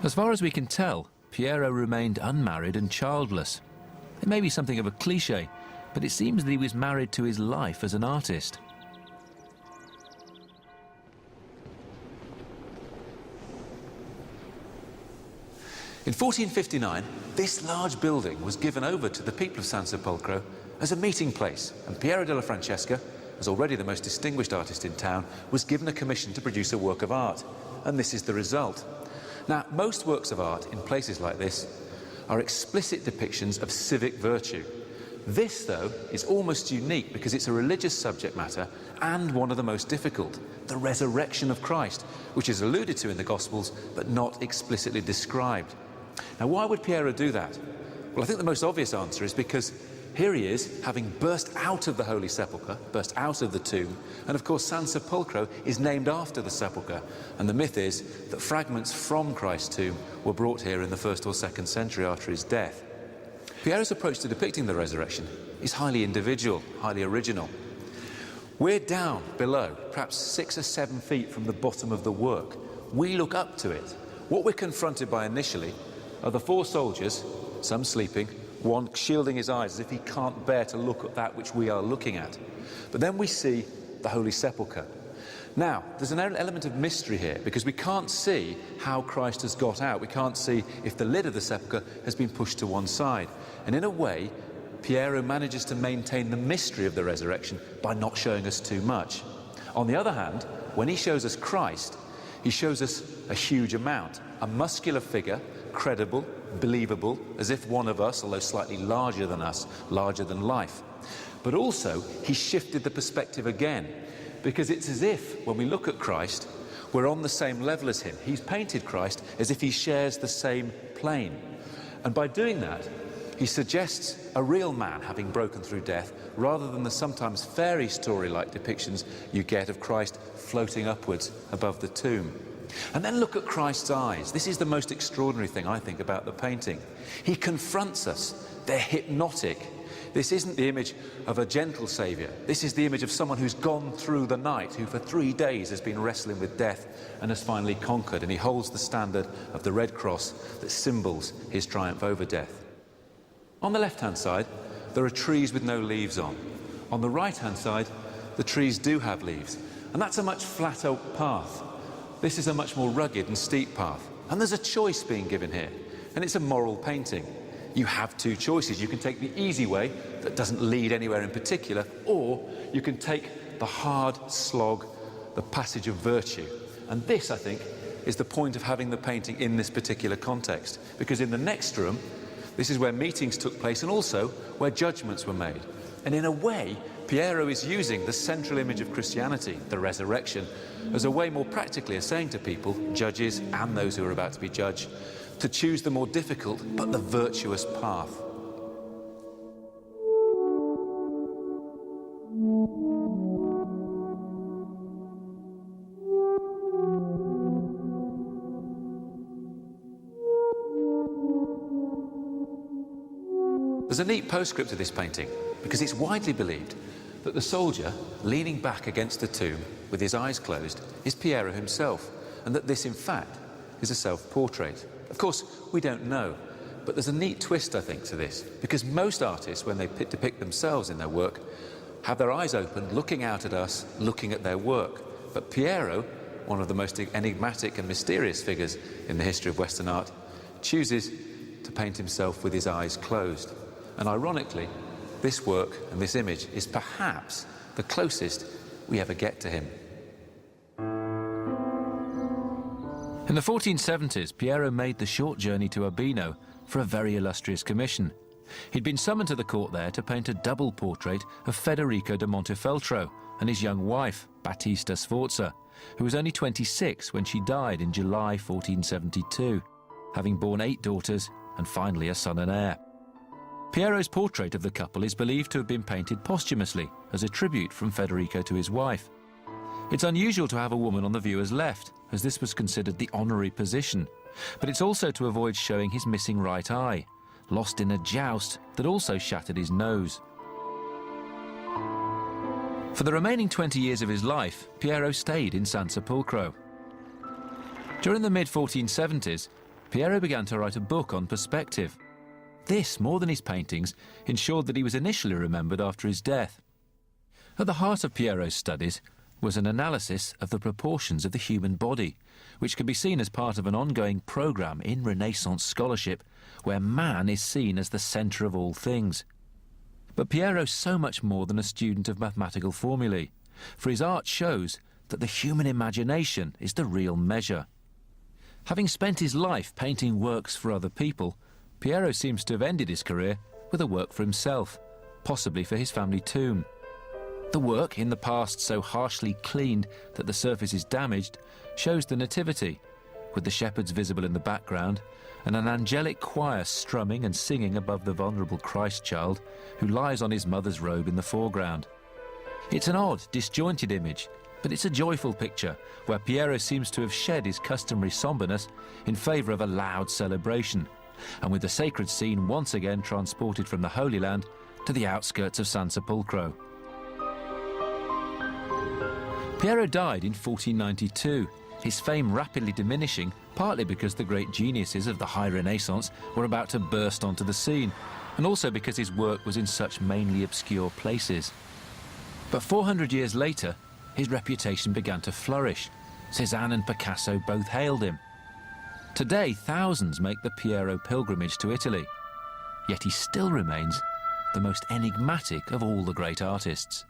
As far as we can tell, Piero remained unmarried and childless. It may be something of a cliché, but it seems that he was married to his life as an artist. In 1459, this large building was given over to the people of San Sepolcro as a meeting place, and Piero della Francesca, as already the most distinguished artist in town, was given a commission to produce a work of art, and this is the result. Now, most works of art in places like this are explicit depictions of civic virtue. This, though, is almost unique because it's a religious subject matter and one of the most difficult, the resurrection of Christ, which is alluded to in the Gospels but not explicitly described. Now, why would Piero do that? Well, I think the most obvious answer is because here he is, having burst out of the Holy Sepulchre, burst out of the tomb, and of course San Sepolcro is named after the sepulchre, and the myth is that fragments from Christ's tomb were brought here in the 1st or 2nd century after his death. Piero's approach to depicting the resurrection is highly individual, highly original. We're down below, perhaps 6 or 7 feet from the bottom of the work. We look up to it. What we're confronted by initially are the 4 soldiers, some sleeping, one shielding his eyes as if he can't bear to look at that which we are looking at. But then we see the Holy Sepulchre. Now, there's an element of mystery here because we can't see how Christ has got out. We can't see if the lid of the sepulchre has been pushed to one side. And in a way, Piero manages to maintain the mystery of the resurrection by not showing us too much. On the other hand, when he shows us Christ, he shows us a huge amount, a muscular figure, credible, believable, as if one of us, although slightly larger than us, larger than life. But also, he shifted the perspective again, because it's as if, when we look at Christ, we're on the same level as him. He's painted Christ as if he shares the same plane. And by doing that, he suggests a real man having broken through death, rather than the sometimes fairy story-like depictions you get of Christ floating upwards above the tomb. And then look at Christ's eyes. This is the most extraordinary thing, I think, about the painting. He confronts us. They're hypnotic. This isn't the image of a gentle saviour. This is the image of someone who's gone through the night, who for 3 days has been wrestling with death and has finally conquered. And he holds the standard of the red cross that symbols his triumph over death. On the left-hand side, there are trees with no leaves on. On the right-hand side, the trees do have leaves. And that's a much flatter path. This is a much more rugged and steep path. And there's a choice being given here. And it's a moral painting. You have 2 choices. You can take the easy way that doesn't lead anywhere in particular, or you can take the hard slog, the passage of virtue. And this, I think, is the point of having the painting in this particular context. Because in the next room, this is where meetings took place and also where judgments were made. And in a way, Piero is using the central image of Christianity, the resurrection, as a way more practically of saying to people, judges and those who are about to be judged, to choose the more difficult but the virtuous path. There's a neat postscript to this painting, because it's widely believed that the soldier, leaning back against the tomb with his eyes closed, is Piero himself, and that this, in fact, is a self-portrait. Of course, we don't know, but there's a neat twist, I think, to this, because most artists, when they depict themselves in their work, have their eyes open, looking out at us, looking at their work. But Piero, one of the most enigmatic and mysterious figures in the history of Western art, chooses to paint himself with his eyes closed. And ironically, this work and this image is perhaps the closest we ever get to him. In the 1470s, Piero made the short journey to Urbino for a very illustrious commission. He'd been summoned to the court there to paint a double portrait of Federico da Montefeltro and his young wife, Battista Sforza, who was only 26 when she died in July 1472, having borne 8 daughters and finally a son and heir. Piero's portrait of the couple is believed to have been painted posthumously as a tribute from Federico to his wife. It's unusual to have a woman on the viewer's left, as this was considered the honorary position, but it's also to avoid showing his missing right eye, lost in a joust that also shattered his nose. For the remaining 20 years of his life, Piero stayed in San Sepolcro. During the mid-1470s, Piero began to write a book on perspective. This, more than his paintings, ensured that he was initially remembered after his death. At the heart of Piero's studies was an analysis of the proportions of the human body, which can be seen as part of an ongoing programme in Renaissance scholarship, where man is seen as the centre of all things. But Piero's so much more than a student of mathematical formulae, for his art shows that the human imagination is the real measure. Having spent his life painting works for other people, Piero seems to have ended his career with a work for himself, possibly for his family tomb. The work, in the past so harshly cleaned that the surface is damaged, shows the Nativity, with the shepherds visible in the background, and an angelic choir strumming and singing above the vulnerable Christ child, who lies on his mother's robe in the foreground. It's an odd, disjointed image, but it's a joyful picture, where Piero seems to have shed his customary sombreness in favour of a loud celebration, and with the sacred scene once again transported from the Holy Land to the outskirts of San Sepolcro. Piero died in 1492, his fame rapidly diminishing, partly because the great geniuses of the High Renaissance were about to burst onto the scene, and also because his work was in such mainly obscure places. But 400 years later, his reputation began to flourish. Cézanne and Picasso both hailed him. Today, thousands make the Piero pilgrimage to Italy, yet he still remains the most enigmatic of all the great artists.